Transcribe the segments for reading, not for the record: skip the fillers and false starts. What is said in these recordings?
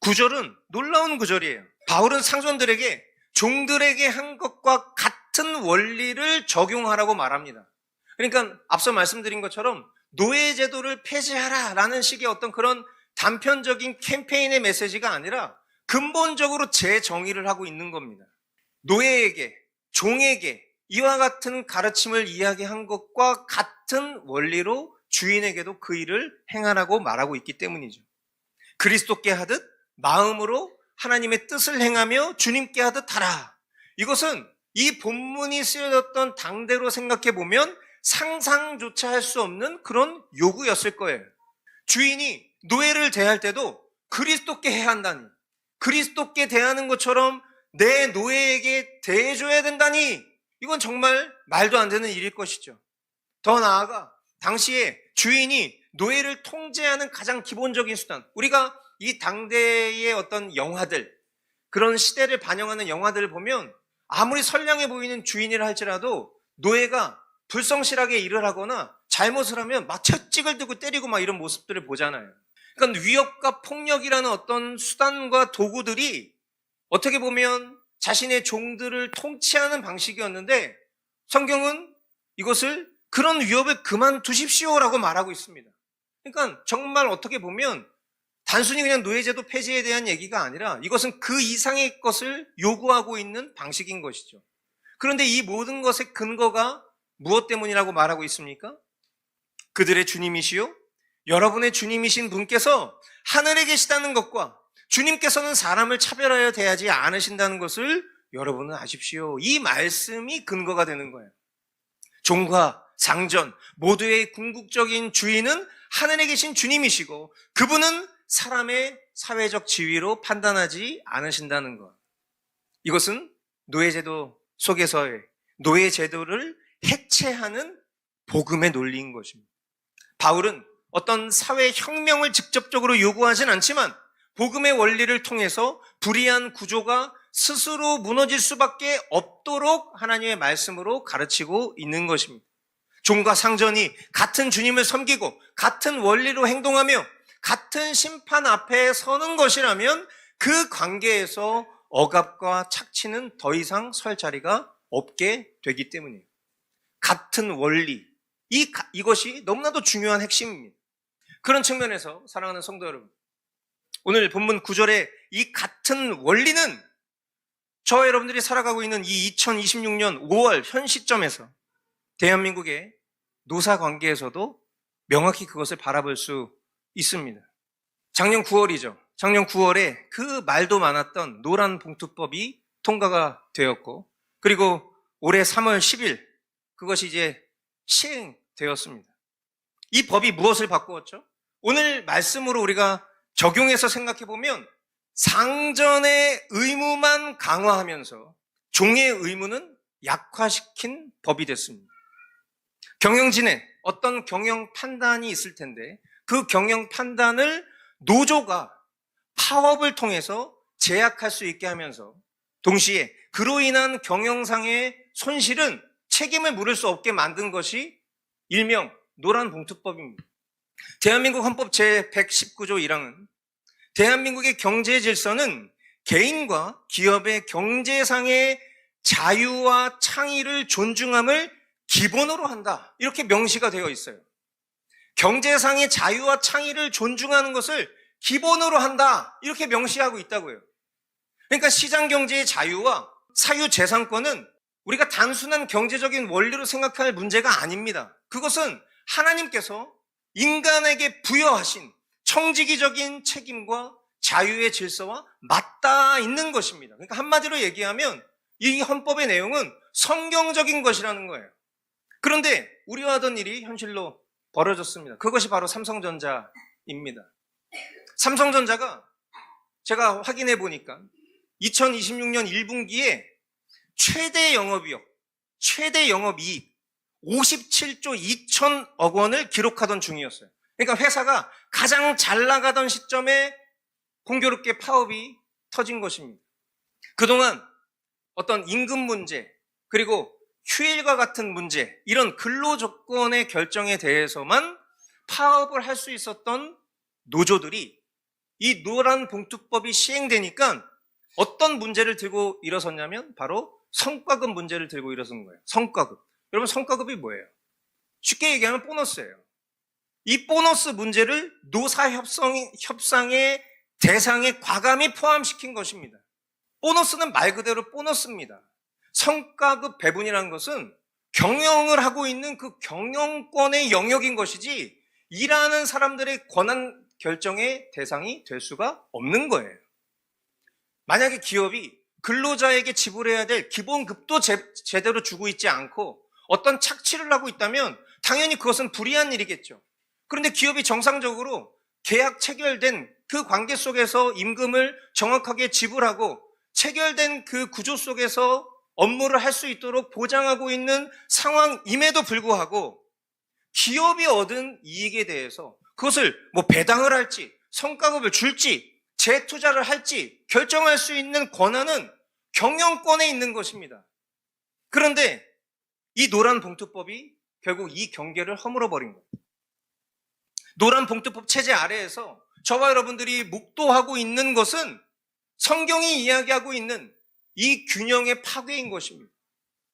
구절은 놀라운 구절이에요. 바울은 상전들에게 종들에게 한 것과 같은 원리를 적용하라고 말합니다. 그러니까 앞서 말씀드린 것처럼 노예 제도를 폐지하라라는 식의 어떤 그런 단편적인 캠페인의 메시지가 아니라 근본적으로 재정의를 하고 있는 겁니다. 노예에게, 종에게 이와 같은 가르침을 이야기한 것과 같은 원리로 주인에게도 그 일을 행하라고 말하고 있기 때문이죠. 그리스도께 하듯 마음으로 하나님의 뜻을 행하며 주님께 하듯 하라. 이것은 이 본문이 쓰여졌던 당대로 생각해 보면 상상조차 할 수 없는 그런 요구였을 거예요. 주인이 노예를 대할 때도 그리스도께 해야 한다니, 그리스도께 대하는 것처럼 내 노예에게 대해줘야 된다니, 이건 정말 말도 안 되는 일일 것이죠. 더 나아가 당시에 주인이 노예를 통제하는 가장 기본적인 수단, 우리가 이 당대의 어떤 영화들, 그런 시대를 반영하는 영화들을 보면 아무리 선량해 보이는 주인이라 할지라도 노예가 불성실하게 일을 하거나 잘못을 하면 막 채찍을 들고 때리고 막 이런 모습들을 보잖아요. 그러니까 위협과 폭력이라는 어떤 수단과 도구들이 어떻게 보면 자신의 종들을 통치하는 방식이었는데 성경은 이것을 그런 위협을 그만두십시오라고 말하고 있습니다. 그러니까 정말 어떻게 보면 단순히 그냥 노예제도 폐지에 대한 얘기가 아니라 이것은 그 이상의 것을 요구하고 있는 방식인 것이죠. 그런데 이 모든 것의 근거가 무엇 때문이라고 말하고 있습니까? 그들의 주님이시요 여러분의 주님이신 분께서 하늘에 계시다는 것과 주님께서는 사람을 차별하여 대하지 않으신다는 것을 여러분은 아십시오. 이 말씀이 근거가 되는 거예요. 종과 상전 모두의 궁극적인 주인은 하늘에 계신 주님이시고 그분은 사람의 사회적 지위로 판단하지 않으신다는 것. 이것은 노예제도 속에서의 노예제도를 해체하는 복음의 논리인 것입니다. 바울은 어떤 사회혁명을 직접적으로 요구하진 않지만 복음의 원리를 통해서 불의한 구조가 스스로 무너질 수밖에 없도록 하나님의 말씀으로 가르치고 있는 것입니다. 종과 상전이 같은 주님을 섬기고 같은 원리로 행동하며 같은 심판 앞에 서는 것이라면 그 관계에서 억압과 착취는 더 이상 설 자리가 없게 되기 때문이에요. 같은 원리, 이것이 너무나도 중요한 핵심입니다. 그런 측면에서 사랑하는 성도 여러분, 오늘 본문 9절의 이 같은 원리는 저와 여러분들이 살아가고 있는 이 2026년 5월 현 시점에서 대한민국의 노사관계에서도 명확히 그것을 바라볼 수 있습니다. 작년 9월이죠. 작년 9월에 그 말도 많았던 노란봉투법이 통과가 되었고 그리고 올해 3월 10일 그것이 이제 시행되었습니다. 이 법이 무엇을 바꾸었죠? 오늘 말씀으로 우리가 적용해서 생각해 보면 상전의 의무만 강화하면서 종의 의무는 약화시킨 법이 됐습니다. 경영진에 어떤 경영 판단이 있을 텐데 그 경영 판단을 노조가 파업을 통해서 제약할 수 있게 하면서 동시에 그로 인한 경영상의 손실은 책임을 물을 수 없게 만든 것이 일명 노란봉투법입니다. 대한민국 헌법 제119조 1항은 대한민국의 경제 질서는 개인과 기업의 경제상의 자유와 창의를 존중함을 기본으로 한다. 이렇게 명시가 되어 있어요. 경제상의 자유와 창의를 존중하는 것을 기본으로 한다. 이렇게 명시하고 있다고요. 그러니까 시장경제의 자유와 사유재산권은 우리가 단순한 경제적인 원리로 생각할 문제가 아닙니다. 그것은 하나님께서 인간에게 부여하신 청지기적인 책임과 자유의 질서와 맞닿아 있는 것입니다. 그러니까 한마디로 얘기하면 이 헌법의 내용은 성경적인 것이라는 거예요. 그런데 우려하던 일이 현실로 벌어졌습니다. 그것이 바로 삼성전자입니다. 삼성전자가 제가 확인해 보니까 2026년 1분기에 최대 영업이익 57조 2천억 원을 기록하던 중이었어요. 그러니까 회사가 가장 잘 나가던 시점에 공교롭게 파업이 터진 것입니다. 그동안 어떤 임금 문제 그리고 휴일과 같은 문제, 이런 근로조건의 결정에 대해서만 파업을 할 수 있었던 노조들이 이 노란 봉투법이 시행되니까 어떤 문제를 들고 일어섰냐면 바로 성과급 문제를 들고 일어선 거예요. 성과급. 여러분, 성과급이 뭐예요? 쉽게 얘기하면 보너스예요. 이 보너스 문제를 노사협상의 대상에 과감히 포함시킨 것입니다. 보너스는 말 그대로 보너스입니다. 성과급 배분이라는 것은 경영을 하고 있는 그 경영권의 영역인 것이지 일하는 사람들의 권한 결정의 대상이 될 수가 없는 거예요. 만약에 기업이 근로자에게 지불해야 될 기본급도 제대로 주고 있지 않고 어떤 착취를 하고 있다면 당연히 그것은 불이한 일이겠죠. 그런데 기업이 정상적으로 계약 체결된 그 관계 속에서 임금을 정확하게 지불하고 체결된 그 구조 속에서 업무를 할 수 있도록 보장하고 있는 상황임에도 불구하고 기업이 얻은 이익에 대해서 그것을 배당을 할지 성과급을 줄지 재투자를 할지 결정할 수 있는 권한은 경영권에 있는 것입니다. 그런데 이 노란 봉투법이 결국 이 경계를 허물어버린 거예요. 노란 봉투법 체제 아래에서 저와 여러분들이 묵도하고 있는 것은 성경이 이야기하고 있는 이 균형의 파괴인 것입니다.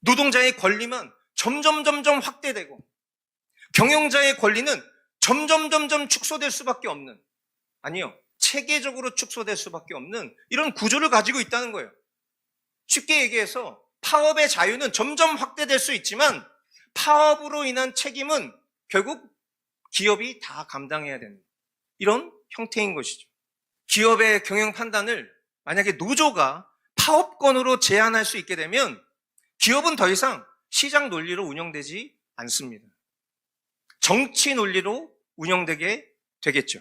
노동자의 권리만 점점 확대되고 경영자의 권리는 점점 축소될 수밖에 없는, 아니요, 체계적으로 축소될 수밖에 없는 이런 구조를 가지고 있다는 거예요. 쉽게 얘기해서 파업의 자유는 점점 확대될 수 있지만 파업으로 인한 책임은 결국 기업이 다 감당해야 되는 이런 형태인 것이죠. 기업의 경영 판단을 만약에 노조가 파업권으로 제한할 수 있게 되면 기업은 더 이상 시장 논리로 운영되지 않습니다. 정치 논리로 운영되게 되겠죠.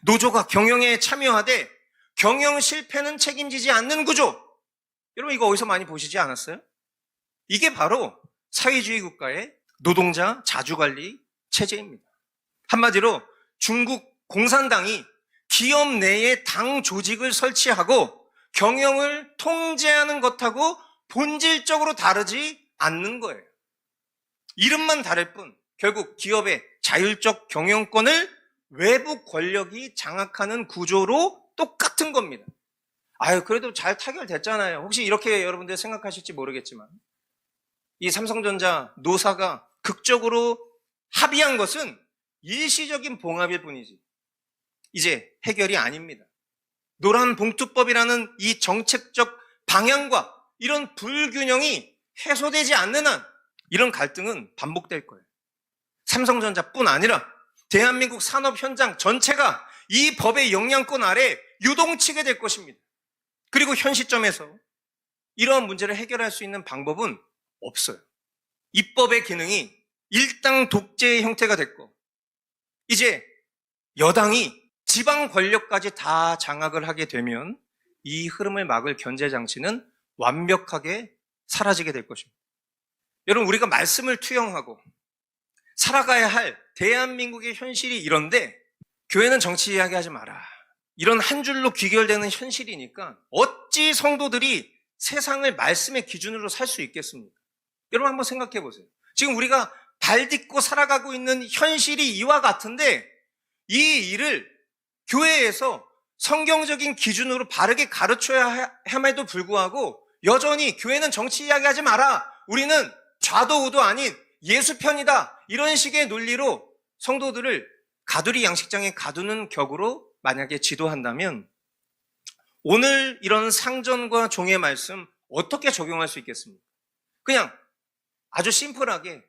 노조가 경영에 참여하되 경영 실패는 책임지지 않는 구조. 여러분, 이거 어디서 많이 보시지 않았어요? 이게 바로 사회주의 국가의 노동자 자주관리 체제입니다. 한마디로 중국 공산당이 기업 내에 당 조직을 설치하고 경영을 통제하는 것하고 본질적으로 다르지 않는 거예요. 이름만 다를 뿐 결국 기업의 자율적 경영권을 외부 권력이 장악하는 구조로 똑같은 겁니다. 그래도 잘 타결됐잖아요. 혹시 이렇게 여러분들 생각하실지 모르겠지만 이 삼성전자 노사가 극적으로 합의한 것은 일시적인 봉합일 뿐이지 이제 해결이 아닙니다. 노란 봉투법이라는 이 정책적 방향과 이런 불균형이 해소되지 않는 한 이런 갈등은 반복될 거예요. 삼성전자뿐 아니라 대한민국 산업 현장 전체가 이 법의 영향권 아래 유동치게 될 것입니다. 그리고 현 시점에서 이러한 문제를 해결할 수 있는 방법은 없어요. 입법의 기능이 일당 독재의 형태가 됐고 이제 여당이 지방 권력까지 다 장악을 하게 되면 이 흐름을 막을 견제 장치는 완벽하게 사라지게 될 것입니다. 여러분, 우리가 말씀을 투영하고 살아가야 할 대한민국의 현실이 이런데 교회는 정치 이야기하지 마라. 이런 한 줄로 귀결되는 현실이니까 어찌 성도들이 세상을 말씀의 기준으로 살 수 있겠습니까? 여러분 한번 생각해 보세요. 지금 우리가 발 딛고 살아가고 있는 현실이 이와 같은데 이 일을 교회에서 성경적인 기준으로 바르게 가르쳐야 함에도 불구하고 여전히 교회는 정치 이야기하지 마라. 우리는 좌도 우도 아닌 예수 편이다. 이런 식의 논리로 성도들을 가두리 양식장에 가두는 격으로 만약에 지도한다면 오늘 이런 상전과 종의 말씀 어떻게 적용할 수 있겠습니까? 그냥 아주 심플하게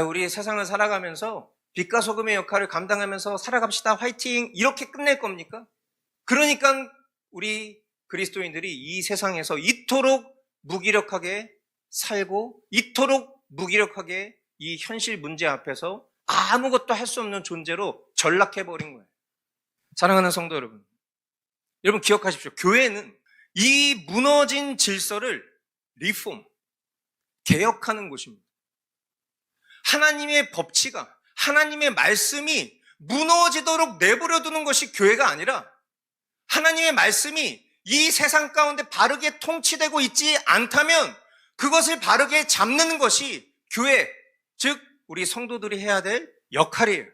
우리 세상을 살아가면서 빛과 소금의 역할을 감당하면서 살아갑시다. 화이팅! 이렇게 끝낼 겁니까? 그러니까 우리 그리스도인들이 이 세상에서 이토록 무기력하게 살고 이토록 무기력하게 이 현실 문제 앞에서 아무것도 할 수 없는 존재로 전락해버린 거예요. 사랑하는 성도 여러분, 여러분 기억하십시오. 교회는 이 무너진 질서를 리폼, 개혁하는 곳입니다. 하나님의 법치가, 하나님의 말씀이 무너지도록 내버려 두는 것이 교회가 아니라 하나님의 말씀이 이 세상 가운데 바르게 통치되고 있지 않다면 그것을 바르게 잡는 것이 교회, 즉 우리 성도들이 해야 될 역할이에요.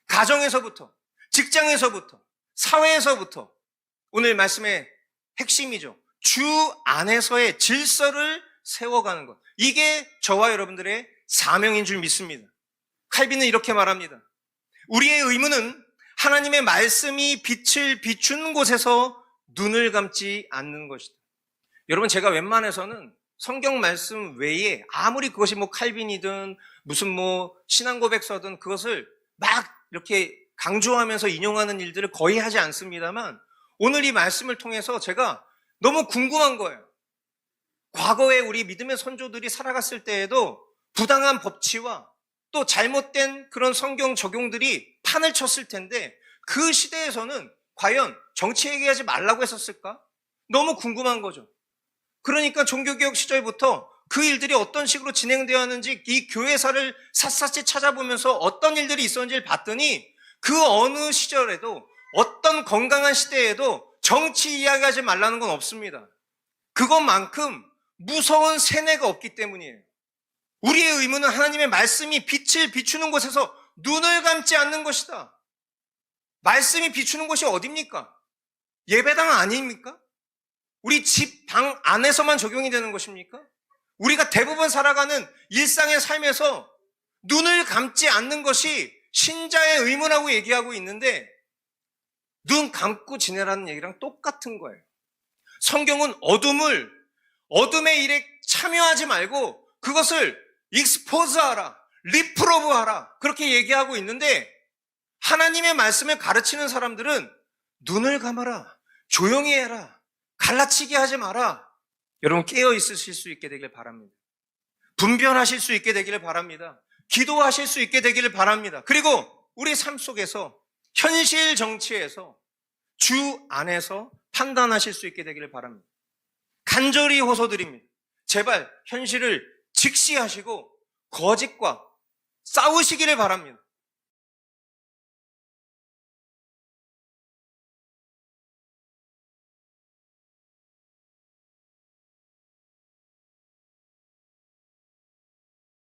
가정에서부터, 직장에서부터, 사회에서부터 오늘 말씀의 핵심이죠. 주 안에서의 질서를 세워가는 것. 이게 저와 여러분들의 사명인 줄 믿습니다. 칼빈은 이렇게 말합니다. 우리의 의무는 하나님의 말씀이 빛을 비추는 곳에서 눈을 감지 않는 것이다. 여러분, 제가 웬만해서는 성경 말씀 외에 아무리 그것이 칼빈이든 무슨 신앙 고백서든 그것을 막 이렇게 강조하면서 인용하는 일들을 거의 하지 않습니다만, 오늘 이 말씀을 통해서 제가 너무 궁금한 거예요. 과거에 우리 믿음의 선조들이 살아갔을 때에도 부당한 법치와 또 잘못된 그런 성경 적용들이 판을 쳤을 텐데, 그 시대에서는 과연 정치 얘기하지 말라고 했었을까? 너무 궁금한 거죠. 그러니까 종교개혁 시절부터 그 일들이 어떤 식으로 진행되었는지 이 교회사를 샅샅이 찾아보면서 어떤 일들이 있었는지를 봤더니, 그 어느 시절에도 어떤 건강한 시대에도 정치 이야기하지 말라는 건 없습니다. 그것만큼 무서운 세뇌가 없기 때문이에요. 우리의 의무는 하나님의 말씀이 빛을 비추는 곳에서 눈을 감지 않는 것이다. 말씀이 비추는 곳이 어딥니까? 예배당 아닙니까? 우리 집, 방 안에서만 적용이 되는 것입니까? 우리가 대부분 살아가는 일상의 삶에서 눈을 감지 않는 것이 신자의 의무라고 얘기하고 있는데, 눈 감고 지내라는 얘기랑 똑같은 거예요. 성경은 어둠의 일에 참여하지 말고 그것을 익스포즈하라, 리프로브하라, 그렇게 얘기하고 있는데, 하나님의 말씀을 가르치는 사람들은 눈을 감아라, 조용히 해라, 갈라치기 하지 마라. 여러분, 깨어 있으실 수 있게 되길 바랍니다. 분별하실 수 있게 되기를 바랍니다. 기도하실 수 있게 되기를 바랍니다. 그리고 우리 삶 속에서, 현실 정치에서, 주 안에서 판단하실 수 있게 되기를 바랍니다. 간절히 호소드립니다. 제발 현실을 직시하시고 거짓과 싸우시기를 바랍니다.